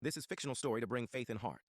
This is fictional story to bring faith and heart.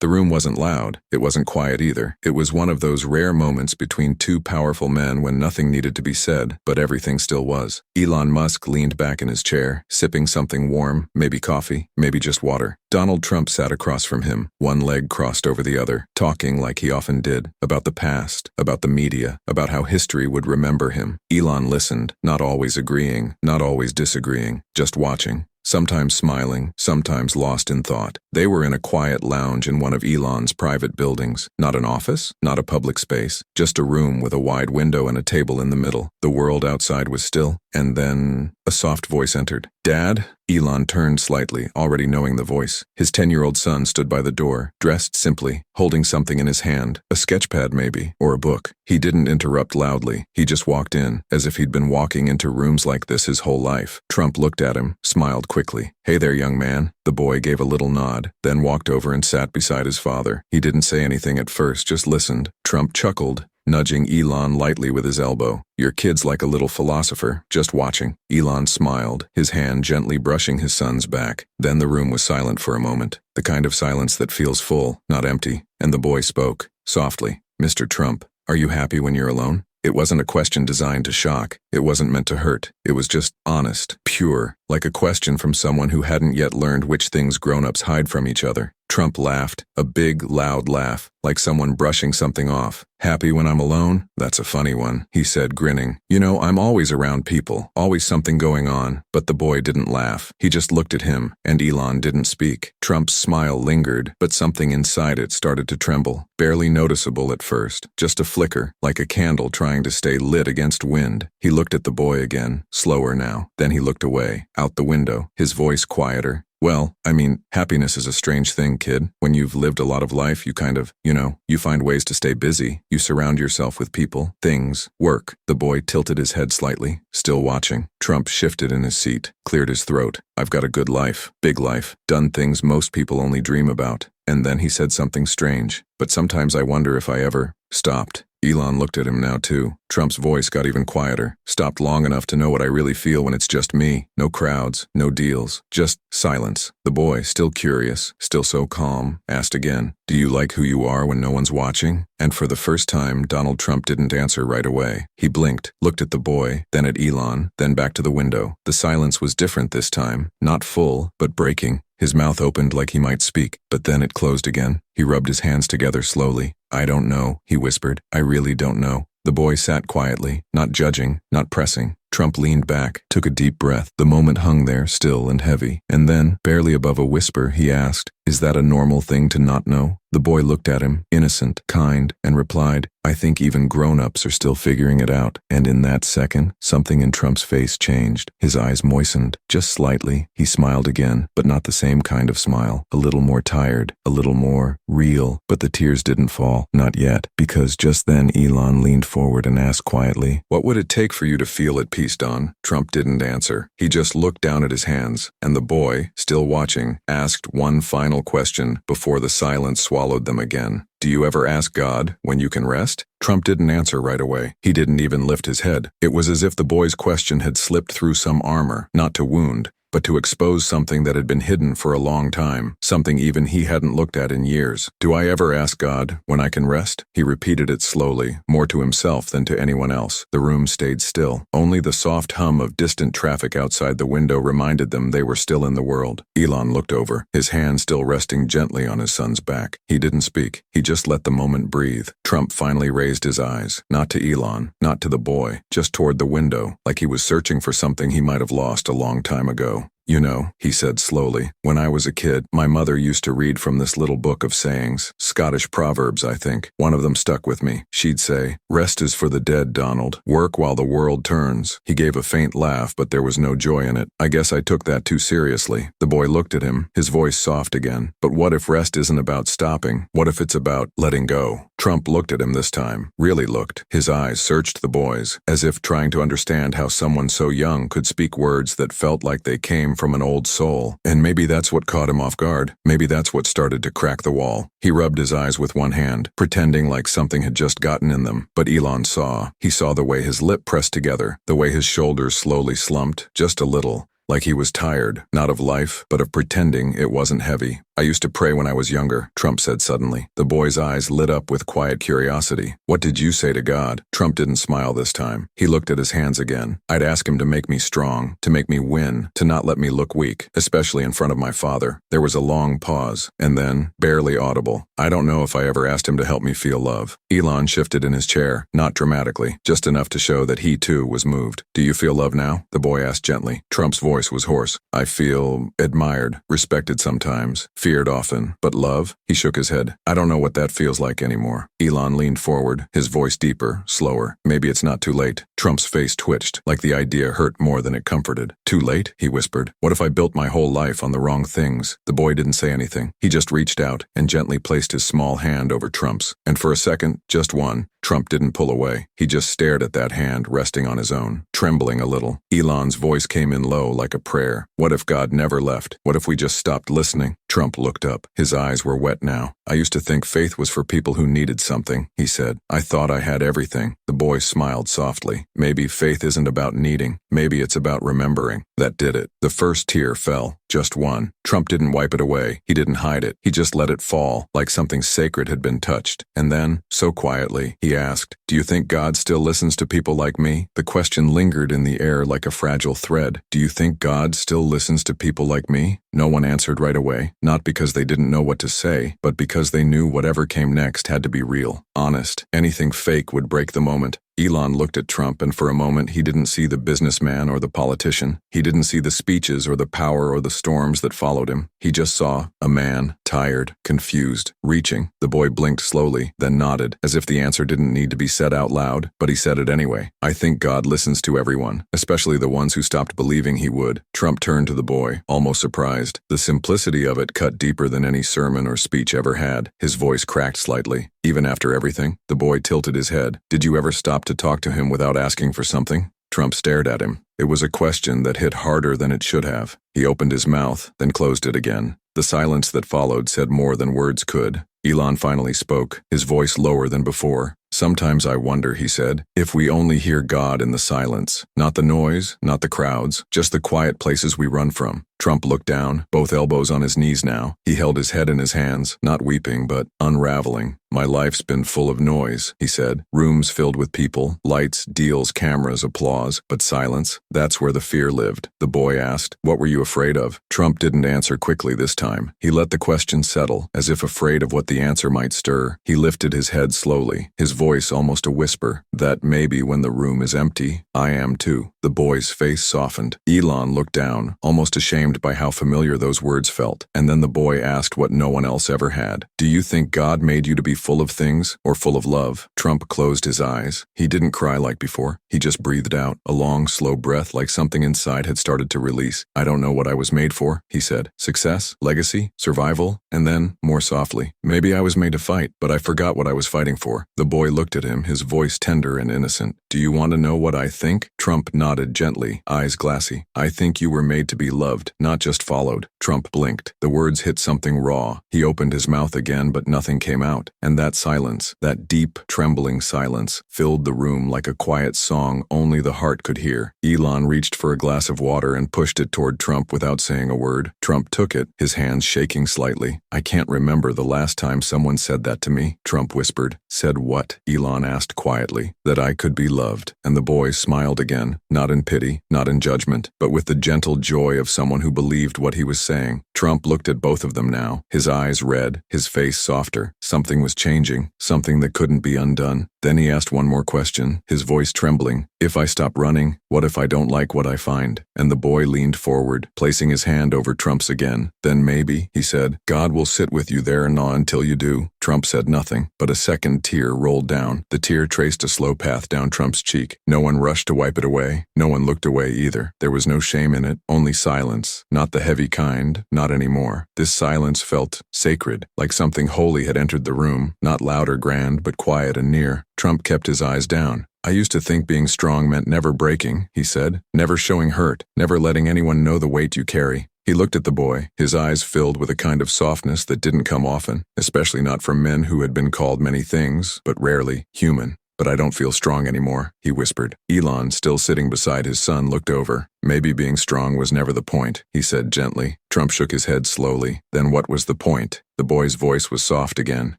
The room wasn't loud. It wasn't quiet either. It was one of those rare moments between two powerful men when nothing needed to be said, but everything still was. Elon Musk leaned back in his chair, sipping something warm, maybe coffee, maybe just water. Donald Trump sat across from him, one leg crossed over the other, talking like he often did, about the past, about the media, about how history would remember him. Elon listened, not always agreeing, not always disagreeing, just watching. Sometimes smiling, sometimes lost in thought. They were in a quiet lounge in one of Elon's private buildings. Not an office, not a public space, just a room with a wide window and a table in the middle. The world outside was still, and then a soft voice entered. "Dad?" Elon turned slightly, already knowing the voice. His 10-year-old son stood by the door, dressed simply, holding something in his hand, a sketchpad maybe, or a book. He didn't interrupt loudly. He just walked in, as if he'd been walking into rooms like this his whole life. Trump looked at him, smiled quickly. "Hey there, young man." The boy gave a little nod, then walked over and sat beside his father. He didn't say anything at first, just listened. Trump chuckled, nudging Elon lightly with his elbow. "Your kid's like a little philosopher, just watching." Elon smiled, his hand gently brushing his son's back. Then the room was silent for a moment, the kind of silence that feels full, not empty, and the boy spoke, softly. "Mr. Trump, are you happy when you're alone?" It wasn't a question designed to shock. It wasn't meant to hurt. It was just honest, pure, like a question from someone who hadn't yet learned which things grown-ups hide from each other. Trump laughed, a big, loud laugh, like someone brushing something off. "Happy when I'm alone? That's a funny one," he said, grinning. "You know, I'm always around people, always something going on." But the boy didn't laugh. He just looked at him, and Elon didn't speak. Trump's smile lingered, but something inside it started to tremble. Barely noticeable at first, just a flicker, like a candle trying to stay lit against wind. He looked at the boy again, slower now. Then he looked away, out the window, his voice quieter. "Well, I mean, happiness is a strange thing, kid. When you've lived a lot of life, you kind of, you find ways to stay busy. You surround yourself with people, things, work." The boy tilted his head slightly, still watching. Trump shifted in his seat, cleared his throat. "I've got a good life, big life, done things most people only dream about." And then he said something strange. "But sometimes I wonder if I ever stopped." Elon looked at him now too. Trump's voice got even quieter. "Stopped long enough to know what I really feel when it's just me. No crowds, no deals, just silence." The boy, still curious, still so calm, asked again, "Do you like who you are when no one's watching?" And for the first time, Donald Trump didn't answer right away. He blinked, looked at the boy, then at Elon, then back to the window. The silence was different this time, not full, but breaking. His mouth opened like he might speak, but then it closed again. He rubbed his hands together slowly. "I don't know," he whispered. "I really don't know." The boy sat quietly, not judging, not pressing. Trump leaned back, took a deep breath. The moment hung there, still and heavy. And then, barely above a whisper, he asked, "Is that a normal thing to not know?" The boy looked at him, innocent, kind, and replied, "I think even grown-ups are still figuring it out." And in that second, something in Trump's face changed. His eyes moistened, just slightly. He smiled again, but not the same kind of smile. A little more tired, a little more real. But the tears didn't fall, not yet, because just then Elon leaned forward and asked quietly, "What would it take for you to feel at peace, Don?" Trump didn't answer. He just looked down at his hands, and the boy, still watching, asked one final question before the silence swallowed them again. "Do you ever ask God when you can rest?" Trump didn't answer right away. He didn't even lift his head. It was as if the boy's question had slipped through some armor, not to wound, but to expose something that had been hidden for a long time, something even he hadn't looked at in years. "Do I ever ask God when I can rest?" He repeated it slowly, more to himself than to anyone else. The room stayed still. Only the soft hum of distant traffic outside the window reminded them they were still in the world. Elon looked over, his hand still resting gently on his son's back. He didn't speak. He just let the moment breathe. Trump finally raised his eyes, not to Elon, not to the boy, just toward the window, like he was searching for something he might have lost a long time ago. "You know," he said slowly, "when I was a kid, my mother used to read from this little book of sayings, Scottish proverbs, I think. One of them stuck with me. She'd say, 'Rest is for the dead, Donald. Work while the world turns.'" He gave a faint laugh, but there was no joy in it. "I guess I took that too seriously." The boy looked at him, his voice soft again. "But what if rest isn't about stopping? What if it's about letting go?" Trump looked at him this time, really looked. His eyes searched the boy's, as if trying to understand how someone so young could speak words that felt like they came from an old soul. And maybe that's what caught him off guard. Maybe that's what started to crack the wall. He rubbed his eyes with one hand, pretending like something had just gotten in them. But Elon saw. He saw the way his lip pressed together, the way his shoulders slowly slumped, just a little. like he was tired, not of life, but of pretending it wasn't heavy. I used to pray when I was younger, Trump said suddenly. The boy's eyes lit up with quiet curiosity. What did you say to God? Trump didn't smile this time. He looked at his hands again. I'd ask him to make me strong, to make me win, to not let me look weak, especially in front of my father. There was a long pause, and then, barely audible, I don't know if I ever asked him to help me feel love. Elon shifted in his chair, not dramatically, just enough to show that he too was moved. Do you feel love now? The boy asked gently. Trump's voice was hoarse. I feel admired, respected sometimes, feared often, but love? He shook his head. I don't know what that feels like anymore. Elon leaned forward, his voice deeper, slower. Maybe it's not too late. Trump's face twitched, like the idea hurt more than it comforted. Too late? He whispered. What if I built my whole life on the wrong things? The boy didn't say anything. He just reached out and gently placed his small hand over Trump's. And for a second, just one, Trump didn't pull away. He just stared at that hand resting on his own, trembling a little. Elon's voice came in low like a prayer. What if God never left? What if we just stopped listening? Trump looked up. His eyes were wet now. I used to think faith was for people who needed something, he said. I thought I had everything. The boy smiled softly. Maybe faith isn't about needing. Maybe it's about remembering. That did it. The first tear fell. Just one. Trump didn't wipe it away. He didn't hide it. He just let it fall, like something sacred had been touched. And then, so quietly, he asked, do you think God still listens to people like me? The question lingered in the air like a fragile thread. Do you think God still listens to people like me? No one answered right away, not because they didn't know what to say, but because they knew whatever came next had to be real, honest. Anything fake would break the moment. Elon looked at Trump, and for a moment he didn't see the businessman or the politician. He didn't see the speeches or the power or the storms that followed him. He just saw a man, tired, confused, reaching. The boy blinked slowly, then nodded, as if the answer didn't need to be said out loud, but he said it anyway. I think God listens to everyone, especially the ones who stopped believing he would. Trump turned to the boy, almost surprised. The simplicity of it cut deeper than any sermon or speech ever had. His voice cracked slightly. Even after everything, the boy tilted his head. Did you ever stop to talk to him without asking for something? Trump stared at him. It was a question that hit harder than it should have. He opened his mouth, then closed it again. The silence that followed said more than words could. Elon finally spoke, his voice lower than before. Sometimes I wonder, he said, if we only hear God in the silence. Not the noise, not the crowds, just the quiet places we run from. Trump looked down, both elbows on his knees now. He held his head in his hands, not weeping, but unraveling. My life's been full of noise, he said. Rooms filled with people, lights, deals, cameras, applause, but silence. That's where the fear lived. The boy asked, what were you afraid of? Trump didn't answer quickly this time. He let the question settle, as if afraid of what the answer might stir. He lifted his head slowly, his voice almost a whisper, that maybe when the room is empty, I am too. The boy's face softened. Elon looked down, almost ashamed by how familiar those words felt, and then the boy asked what no one else ever had. Do you think God made you to be full of things, or full of love? Trump closed his eyes. He didn't cry like before. He just breathed out, a long, slow breath like something inside had started to release. I don't know what I was made for, he said. Success? Legacy? Survival? And then, more softly, maybe I was made to fight, but I forgot what I was fighting for. The boy looked at him, his voice tender and innocent. Do you want to know what I think? Trump nodded gently, eyes glassy. I think you were made to be loved, not just followed. Trump blinked. The words hit something raw. He opened his mouth again, but nothing came out. And that silence, that deep, trembling silence, filled the room like a quiet song only the heart could hear. Elon reached for a glass of water and pushed it toward Trump without saying a word. Trump took it, his hands shaking slightly. I can't remember the last time someone said that to me, Trump whispered. Said what? Elon asked quietly. That I could be loved. And the boy smiled again, not in pity, not in judgment, but with the gentle joy of someone who believed what he was saying. Trump looked at both of them now, his eyes red, his face softer. Something was changing, something that couldn't be undone. Then he asked one more question, his voice trembling. If I stop running, what if I don't like what I find? And the boy leaned forward, placing his hand over Trump's again. Then maybe, he said, God will sit with you there and not until you do. Trump said nothing, but a second tear rolled down. The tear traced a slow path down Trump's cheek. No one rushed to wipe it away. No one looked away either. There was no shame in it, only silence. Not the heavy kind, not anymore. This silence felt sacred, like something holy had entered the room, not loud or grand, but quiet and near. Trump kept his eyes down. I used to think being strong meant never breaking, he said, never showing hurt, never letting anyone know the weight you carry. He looked at the boy, his eyes filled with a kind of softness that didn't come often, especially not from men who had been called many things, but rarely human. but I don't feel strong anymore, he whispered. Elon, still sitting beside his son, looked over. Maybe being strong was never the point, he said gently. Trump shook his head slowly. Then what was the point? The boy's voice was soft again.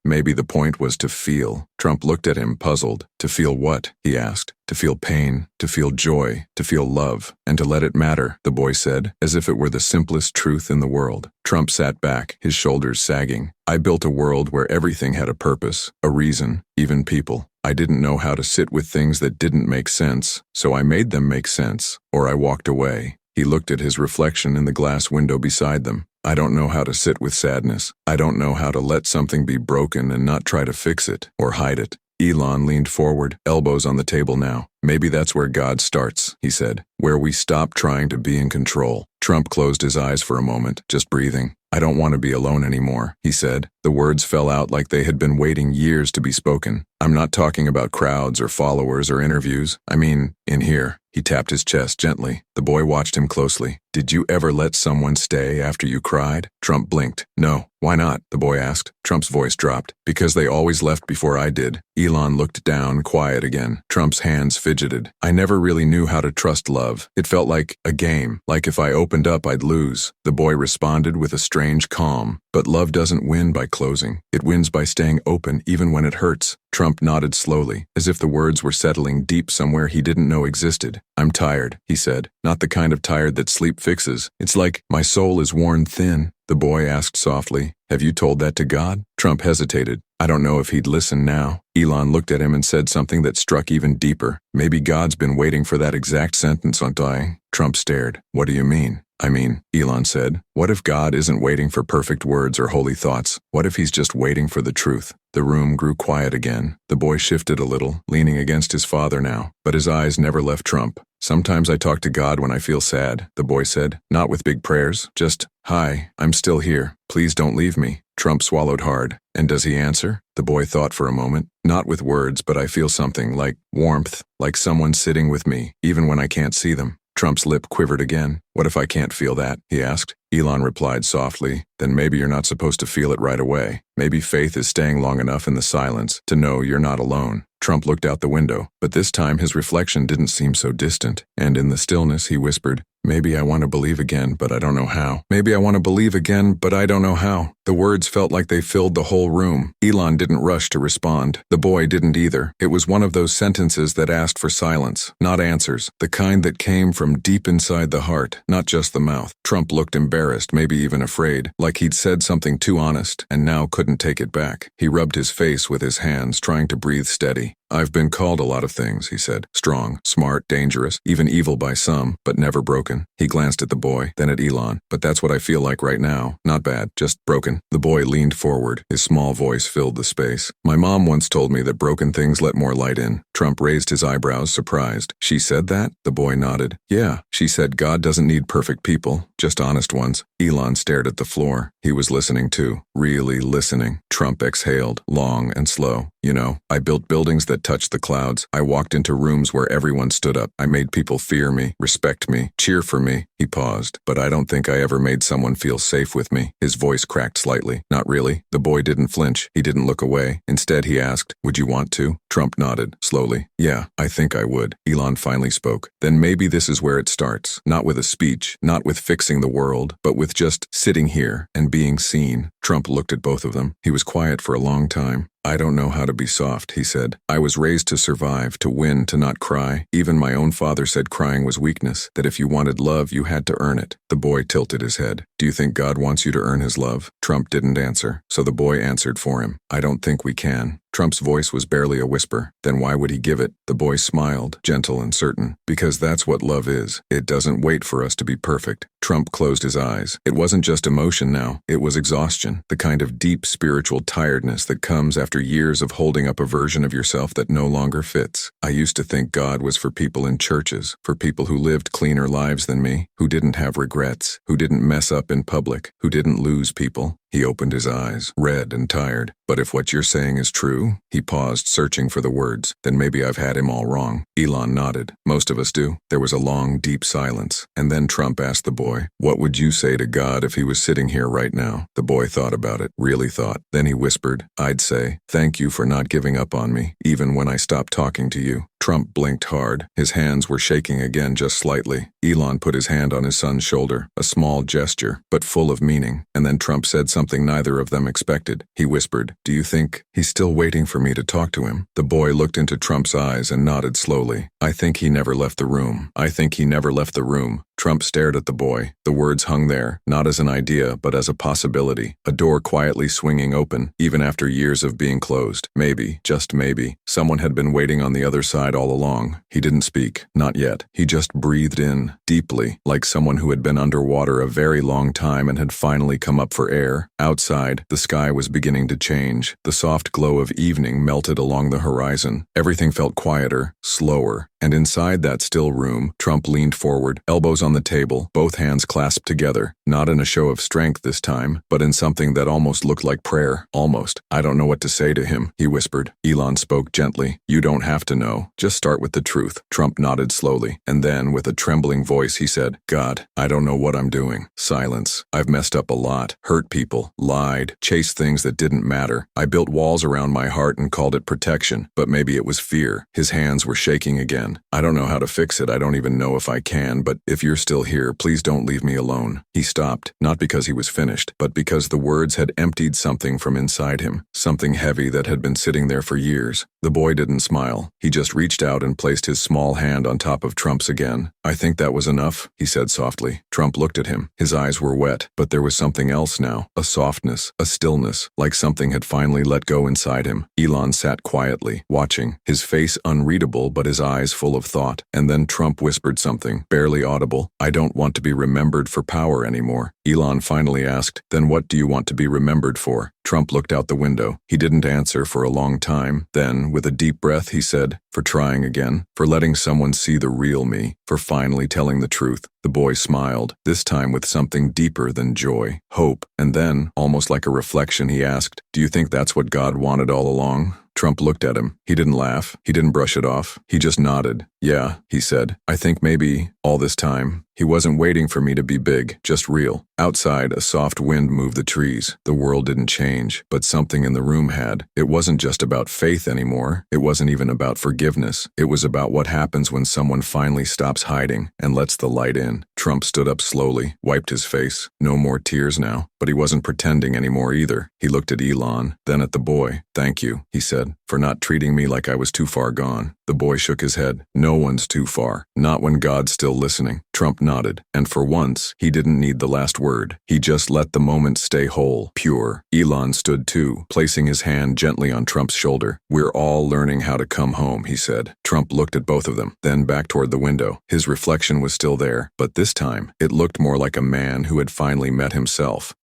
Maybe the point was to feel. Trump looked at him, puzzled. To feel what? He asked. To feel pain, to feel joy, to feel love, and to let it matter, the boy said, as if it were the simplest truth in the world. Trump sat back, his shoulders sagging. I built a world where everything had a purpose, a reason, even people. I didn't know how to sit with things that didn't make sense, so I made them make sense, or I walked away. He looked at his reflection in the glass window beside them. I don't know how to sit with sadness. I don't know how to let something be broken and not try to fix it or hide it. Elon leaned forward, elbows on the table now. Maybe that's where God starts, he said, where we stop trying to be in control. Trump closed his eyes for a moment, just breathing. I don't want to be alone anymore, he said. The words fell out like they had been waiting years to be spoken. I'm not talking about crowds or followers or interviews. I mean, in here. He tapped his chest gently. The boy watched him closely. Did you ever let someone stay after you cried? Trump blinked. No. Why not? The boy asked. Trump's voice dropped. Because they always left before I did. Elon looked down, quiet again. Trump's hands fidgeted. I never really knew how to trust love. It felt like a game, like if I opened up I'd lose. The boy responded with a strange calm. But love doesn't win by closing. It wins by staying open even when it hurts. Trump nodded slowly, as if the words were settling deep somewhere he didn't know existed. I'm tired, he said. Not the kind of tired that sleep fixes. It's like my soul is worn thin. The boy asked softly, have you told that to God? Trump hesitated. I don't know if he'd listen now. Elon looked at him and said something that struck even deeper. Maybe God's been waiting for that exact sentence on dying. Trump stared. What do you mean? I mean, Elon said, what if God isn't waiting for perfect words or holy thoughts? What if he's just waiting for the truth? The room grew quiet again. The boy shifted a little, leaning against his father now, but his eyes never left Trump. Sometimes I talk to God when I feel sad, the boy said, not with big prayers, just, hi, I'm still here. Please don't leave me. Trump swallowed hard. And does he answer? The boy thought for a moment. Not with words, but I feel something, like warmth, like someone sitting with me, even when I can't see them. Trump's lip quivered again. What if I can't feel that? He asked. Elon replied softly, then maybe you're not supposed to feel it right away. Maybe faith is staying long enough in the silence to know you're not alone. Trump looked out the window, but this time his reflection didn't seem so distant, and in the stillness he whispered, maybe I want to believe again, but I don't know how. Maybe I want to believe again, but I don't know how. The words felt like they filled the whole room. Elon didn't rush to respond. The boy didn't either. It was one of those sentences that asked for silence, not answers, the kind that came from deep inside the heart, not just the mouth. Trump looked embarrassed, maybe even afraid, like he'd said something too honest and now couldn't take it back. He rubbed his face with his hands, trying to breathe steady. I've been called a lot of things, he said. Strong, smart, dangerous, even evil by some, but never broken. He glanced at the boy, then at Elon. But that's what I feel like right now. Not bad, just broken. The boy leaned forward. His small voice filled the space. My mom once told me that broken things let more light in. Trump raised his eyebrows, surprised. She said that? The boy nodded. Yeah, she said God doesn't need perfect people, just honest ones. Elon stared at the floor. He was listening too, really listening. Trump exhaled, long and slow. You know, I built buildings that touched the clouds. I walked into rooms where everyone stood up. I made people fear me, respect me, cheer for me. He paused. But I don't think I ever made someone feel safe with me. His voice cracked slightly. Not really. The boy didn't flinch. He didn't look away. Instead, he asked, would you want to? Trump nodded, slowly. Yeah, I think I would. Elon finally spoke. Then maybe this is where it starts. Not with a speech, not with fixing the world, but with just sitting here and being seen. Trump looked at both of them. He was quiet for a long time. I don't know how to be soft, he said. I was raised to survive, to win, to not cry. Even my own father said crying was weakness, that if you wanted love, you had to earn it. The boy tilted his head. Do you think God wants you to earn his love? Trump didn't answer, so the boy answered for him. I don't think we can. Trump's voice was barely a whisper. Then why would he give it? The boy smiled, gentle and certain. Because that's what love is. It doesn't wait for us to be perfect. Trump closed his eyes. It wasn't just emotion now. It was exhaustion, the kind of deep spiritual tiredness that comes after years of holding up a version of yourself that no longer fits. I used to think God was for people in churches, for people who lived cleaner lives than me, who didn't have regrets, who didn't mess up in public, who didn't lose people. He opened his eyes, red and tired. But if what you're saying is true, he paused, searching for the words, then maybe I've had him all wrong. Elon nodded. Most of us do. There was a long, deep silence. And then Trump asked the boy, what would you say to God if he was sitting here right now? The boy thought about it, really thought. Then he whispered, I'd say, thank you for not giving up on me, even when I stopped talking to you. Trump blinked hard. His hands were shaking again just slightly. Elon put his hand on his son's shoulder, a small gesture, but full of meaning. And then Trump said something neither of them expected. He whispered, do you think he's still waiting for me to talk to him? The boy looked into Trump's eyes and nodded slowly. I think he never left the room. I think he never left the room. Trump stared at the boy. The words hung there, not as an idea, but as a possibility. A door quietly swinging open, even after years of being closed. Maybe, just maybe, someone had been waiting on the other side all along. He didn't speak, not yet. He just breathed in, deeply, like someone who had been underwater a very long time and had finally come up for air. Outside, the sky was beginning to change. The soft glow of evening melted along the horizon. Everything felt quieter, slower. And inside that still room, Trump leaned forward, elbows on the table, both hands clasped together, not in a show of strength this time, but in something that almost looked like prayer. Almost. I don't know what to say to him, he whispered. Elon spoke gently. You don't have to know. Just start with the truth. Trump nodded slowly, and then, with a trembling voice, he said, God, I don't know what I'm doing. Silence. I've messed up a lot, hurt people, lied, chased things that didn't matter. I built walls around my heart and called it protection, but maybe it was fear. His hands were shaking again. I don't know how to fix it. I don't even know if I can, but if you're still here, please don't leave me alone. He stopped, not because he was finished, but because the words had emptied something from inside him, something heavy that had been sitting there for years. The boy didn't smile. He just reached out and placed his small hand on top of Trump's again. I think that was enough, he said softly. Trump looked at him. His eyes were wet, but there was something else now, a softness, a stillness, like something had finally let go inside him. Elon sat quietly, watching, his face unreadable but his eyes full of thought. And then Trump whispered something, barely audible. I don't want to be remembered for power anymore. Elon finally asked, then what do you want to be remembered for? Trump looked out the window. He didn't answer for a long time. Then, with a deep breath, he said, for trying again, for letting someone see the real me, for finally telling the truth. The boy smiled, this time with something deeper than joy, hope, and then, almost like a reflection, he asked, do you think that's what God wanted all along? Trump looked at him. He didn't laugh. He didn't brush it off. He just nodded. Yeah, he said. I think maybe, all this time, he wasn't waiting for me to be big, just real. Outside, a soft wind moved the trees. The world didn't change, but something in the room had. It wasn't just about faith anymore. It wasn't even about forgiveness. It was about what happens when someone finally stops hiding and lets the light in. Trump stood up slowly, wiped his face. No more tears now, but he wasn't pretending anymore either. He looked at Elon, then at the boy. Thank you, he said, for not treating me like I was too far gone. The boy shook his head. No one's too far. Not when God's still listening. Trump nodded, and for once, he didn't need the last word. He just let the moment stay whole, pure. Elon stood too, placing his hand gently on Trump's shoulder. We're all learning how to come home, he said. Trump looked at both of them, then back toward the window. His reflection was still there, but this time, it looked more like a man who had finally met himself.